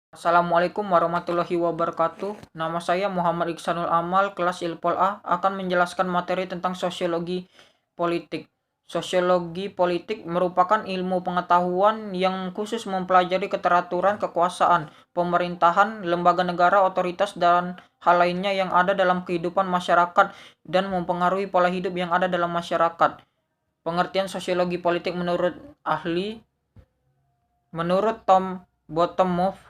Assalamualaikum warahmatullahi wabarakatuh. Nama saya Muhammad Iksanul Amal, kelas Ilpol A, akan menjelaskan materi tentang sosiologi politik. Sosiologi politik merupakan ilmu pengetahuan yang khusus mempelajari keteraturan kekuasaan, pemerintahan, lembaga negara, otoritas, dan hal lainnya yang ada dalam kehidupan masyarakat dan mempengaruhi pola hidup yang ada dalam masyarakat. Pengertian sosiologi politik menurut Tom Bottomov,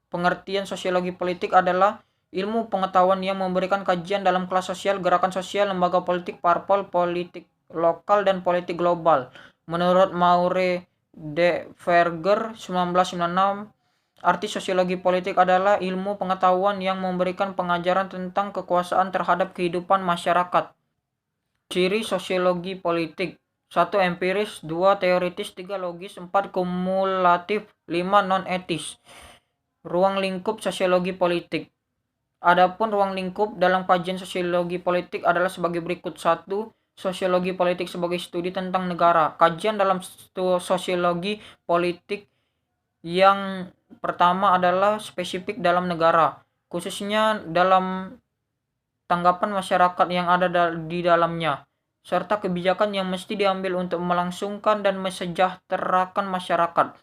pengertian sosiologi politik adalah ilmu pengetahuan yang memberikan kajian dalam kelas sosial, gerakan sosial, lembaga politik, parpol, politik lokal, dan politik global. Menurut Maure de Verger 1996, arti sosiologi politik adalah ilmu pengetahuan yang memberikan pengajaran tentang kekuasaan terhadap kehidupan masyarakat. Ciri sosiologi politik: 1. Empiris, 2. Teoritis, 3. Logis, 4. Kumulatif, 5. Non-etis. Ruang lingkup sosiologi politik. Adapun ruang lingkup dalam kajian sosiologi politik adalah sebagai berikut. 1. Sosiologi politik sebagai studi tentang negara. Kajian dalam sosiologi politik yang pertama adalah spesifik dalam negara, khususnya dalam tanggapan masyarakat yang ada di dalamnya, serta kebijakan yang mesti diambil untuk melangsungkan dan mesejahterakan masyarakat.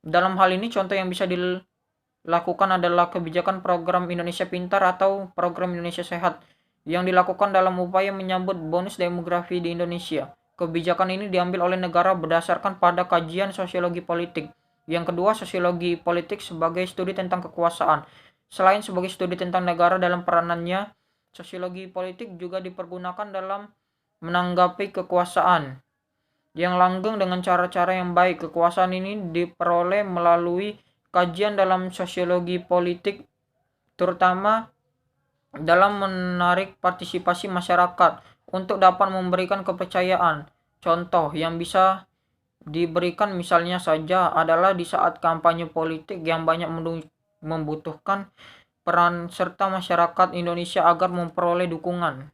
Dalam hal ini, contoh yang bisa dilakukan adalah kebijakan program Indonesia Pintar atau program Indonesia Sehat yang dilakukan dalam upaya menyambut bonus demografi di Indonesia. Kebijakan ini diambil oleh negara berdasarkan pada kajian sosiologi politik. Yang kedua, sosiologi politik sebagai studi tentang kekuasaan. Selain sebagai studi tentang negara dalam peranannya, sosiologi politik juga dipergunakan dalam menanggapi kekuasaan yang langgeng dengan cara-cara yang baik. Kekuasaan ini diperoleh melalui kajian dalam sosiologi politik, terutama dalam menarik partisipasi masyarakat untuk dapat memberikan kepercayaan. Contoh yang bisa diberikan misalnya saja adalah di saat kampanye politik yang banyak membutuhkan peran serta masyarakat Indonesia agar memperoleh dukungan.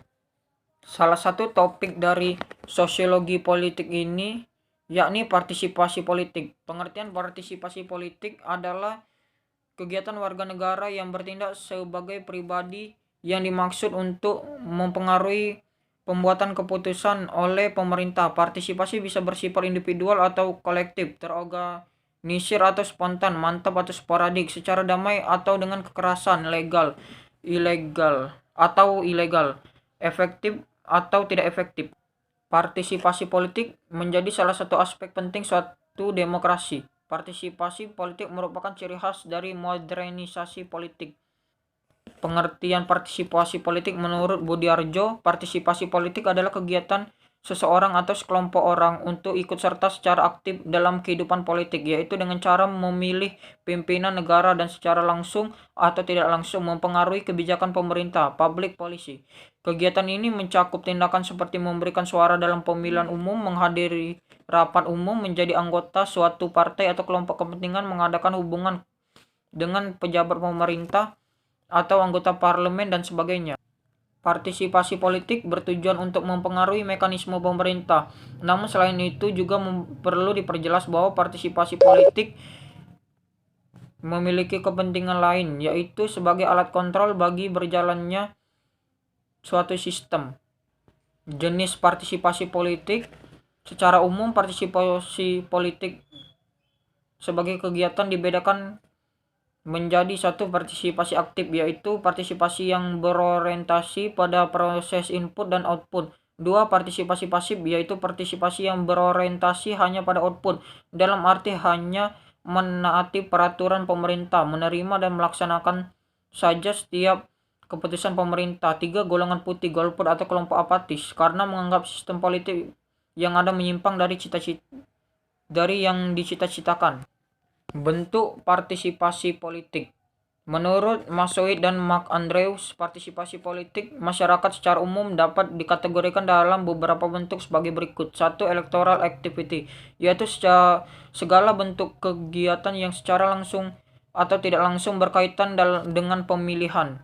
Salah satu topik dari sosiologi politik ini yakni partisipasi politik. Pengertian partisipasi politik adalah kegiatan warga negara yang bertindak sebagai pribadi yang dimaksud untuk mempengaruhi pembuatan keputusan oleh pemerintah. Partisipasi bisa bersifat individual atau kolektif, terorganisir atau spontan, mantap atau sporadik, secara damai atau dengan kekerasan, legal, ilegal, efektif atau tidak efektif. Partisipasi politik menjadi salah satu aspek penting suatu demokrasi. Partisipasi politik merupakan ciri khas dari modernisasi politik. Pengertian partisipasi politik menurut Budiarjo, partisipasi politik adalah kegiatan seseorang atau sekelompok orang untuk ikut serta secara aktif dalam kehidupan politik, yaitu dengan cara memilih pimpinan negara dan secara langsung atau tidak langsung mempengaruhi kebijakan pemerintah, public policy. Kegiatan ini mencakup tindakan seperti memberikan suara dalam pemilihan umum, menghadiri rapat umum, menjadi anggota suatu partai atau kelompok kepentingan, mengadakan hubungan dengan pejabat pemerintah atau anggota parlemen, dan sebagainya. Partisipasi politik bertujuan untuk mempengaruhi mekanisme pemerintah. Namun selain itu juga perlu diperjelas bahwa partisipasi politik memiliki kepentingan lain, yaitu sebagai alat kontrol bagi berjalannya suatu sistem. Jenis partisipasi politik. Secara umum, partisipasi politik sebagai kegiatan dibedakan menjadi satu, partisipasi aktif, yaitu partisipasi yang berorientasi pada proses input dan output. 2. Partisipasi pasif, yaitu partisipasi yang berorientasi hanya pada output, dalam arti hanya menaati peraturan pemerintah, menerima dan melaksanakan saja setiap keputusan pemerintah. 3. Golongan putih, golput atau kelompok apatis, karena menganggap sistem politik yang ada menyimpang dari yang dicita-citakan. Bentuk partisipasi politik. Menurut Massoud dan Mark Andrews, partisipasi politik masyarakat secara umum dapat dikategorikan dalam beberapa bentuk sebagai berikut. 1. Electoral activity, yaitu segala bentuk kegiatan yang secara langsung atau tidak langsung berkaitan dengan pemilihan.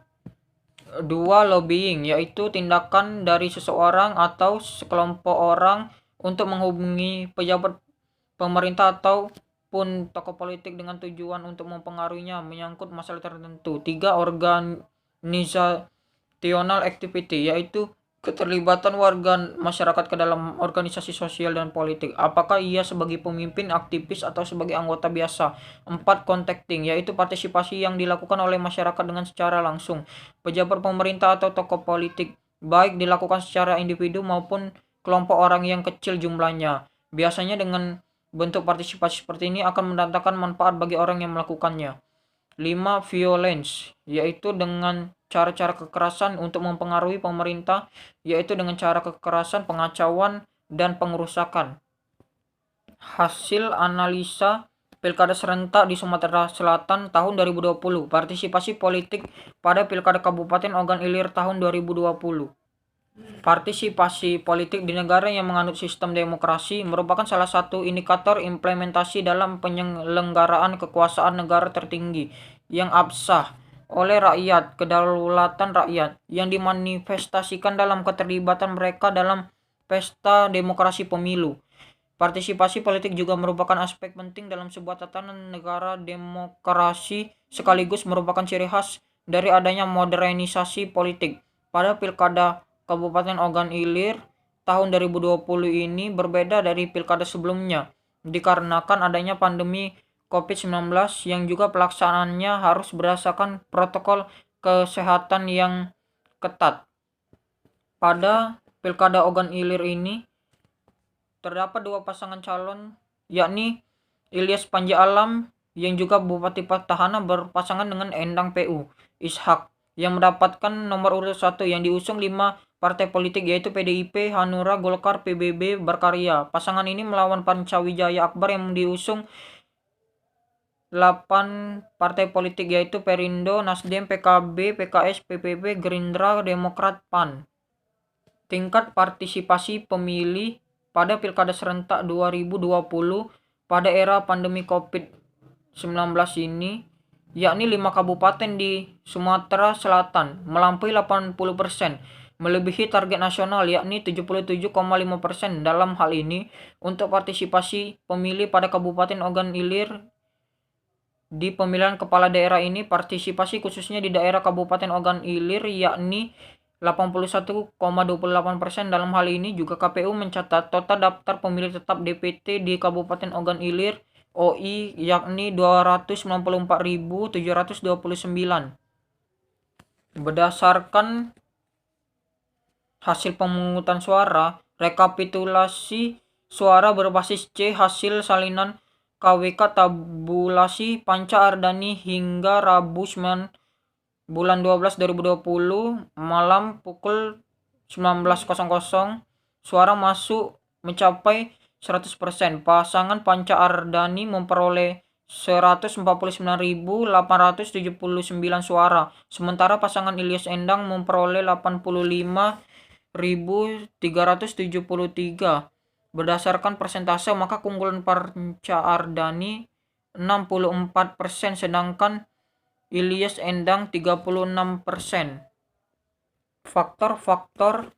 2. Lobbying, yaitu tindakan dari seseorang atau sekelompok orang untuk menghubungi pejabat pemerintah atau maupun tokoh politik dengan tujuan untuk mempengaruhinya menyangkut masalah tertentu. 3. Organizational activity, yaitu keterlibatan warga masyarakat ke dalam organisasi sosial dan politik. Apakah ia sebagai pemimpin, aktivis, atau sebagai anggota biasa? 4. Contacting, yaitu partisipasi yang dilakukan oleh masyarakat dengan secara langsung. Pejabat pemerintah atau tokoh politik, baik dilakukan secara individu maupun kelompok orang yang kecil jumlahnya. Biasanya dengan bentuk partisipasi seperti ini akan mendatangkan manfaat bagi orang yang melakukannya. 5. Violence, yaitu dengan cara-cara kekerasan untuk mempengaruhi pemerintah, yaitu dengan cara kekerasan, pengacauan, dan pengerusakan. Hasil analisa Pilkada serentak di Sumatera Selatan tahun 2020, partisipasi politik pada Pilkada Kabupaten Ogan Ilir tahun 2020. Partisipasi politik di negara yang menganut sistem demokrasi merupakan salah satu indikator implementasi dalam penyelenggaraan kekuasaan negara tertinggi yang absah oleh rakyat, kedaulatan rakyat, yang dimanifestasikan dalam keterlibatan mereka dalam pesta demokrasi pemilu. Partisipasi politik juga merupakan aspek penting dalam sebuah tatanan negara demokrasi, sekaligus merupakan ciri khas dari adanya modernisasi politik. Pada Pilkada Kabupaten Ogan Ilir tahun 2020 ini berbeda dari pilkada sebelumnya, dikarenakan adanya pandemi COVID-19 yang juga pelaksanaannya harus berdasarkan protokol kesehatan yang ketat. Pada Pilkada Ogan Ilir ini terdapat 2 pasangan calon, yakni Ilyas Panji Alam yang juga Bupati Petahana berpasangan dengan Endang PU Ishak yang mendapatkan nomor urut 1 yang diusung 5 partai politik, yaitu PDIP, Hanura, Golkar, PBB, Berkarya. Pasangan ini melawan Pancawijaya Akbar yang diusung 8 partai politik, yaitu Perindo, Nasdem, PKB, PKS, PPP, Gerindra, Demokrat, PAN. Tingkat partisipasi pemilih pada Pilkada serentak 2020 pada era pandemi COVID-19 ini, yakni 5 kabupaten di Sumatera Selatan melampaui 80%, melebihi target nasional yakni 77,5%. Dalam hal ini, untuk partisipasi pemilih pada Kabupaten Ogan Ilir di pemilihan kepala daerah ini, partisipasi khususnya di daerah Kabupaten Ogan Ilir yakni 81,28%. Dalam hal ini juga KPU mencatat total daftar pemilih tetap DPT di Kabupaten Ogan Ilir OI yakni 294.729. Berdasarkan hasil pemungutan suara, rekapitulasi suara berbasis C hasil salinan KWK tabulasi Panca Ardani hingga Rabu 9 bulan 12 2020 malam pukul 19.00 suara masuk mencapai 100%. Pasangan Panca Ardani memperoleh 149.879 suara, sementara pasangan Ilyas Endang memperoleh 85.373. Berdasarkan persentase, maka keunggulan Panca Ardani 64%, sedangkan Ilyas Endang 36%. Faktor-faktor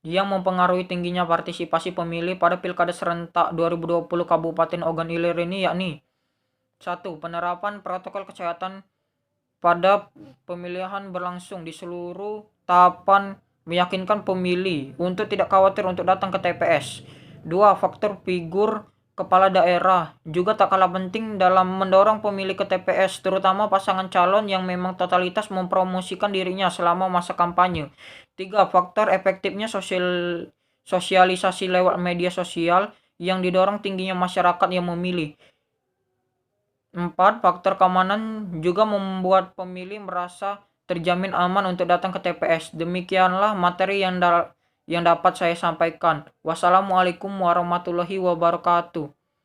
yang mempengaruhi tingginya partisipasi pemilih pada Pilkada serentak 2020 Kabupaten Ogan Ilir ini yakni 1. Penerapan protokol kesehatan pada pemilihan berlangsung di seluruh tahapan meyakinkan pemilih untuk tidak khawatir untuk datang ke TPS. 2. Faktor figur kepala daerah juga tak kalah penting dalam mendorong pemilih ke TPS, terutama pasangan calon yang memang totalitas mempromosikan dirinya selama masa kampanye. 3. Faktor efektifnya sosialisasi lewat media sosial yang didorong tingginya masyarakat yang memilih. 4. Faktor keamanan juga membuat pemilih merasa terjamin aman untuk datang ke TPS. Demikianlah materi yang dapat saya sampaikan. Wassalamualaikum warahmatullahi wabarakatuh.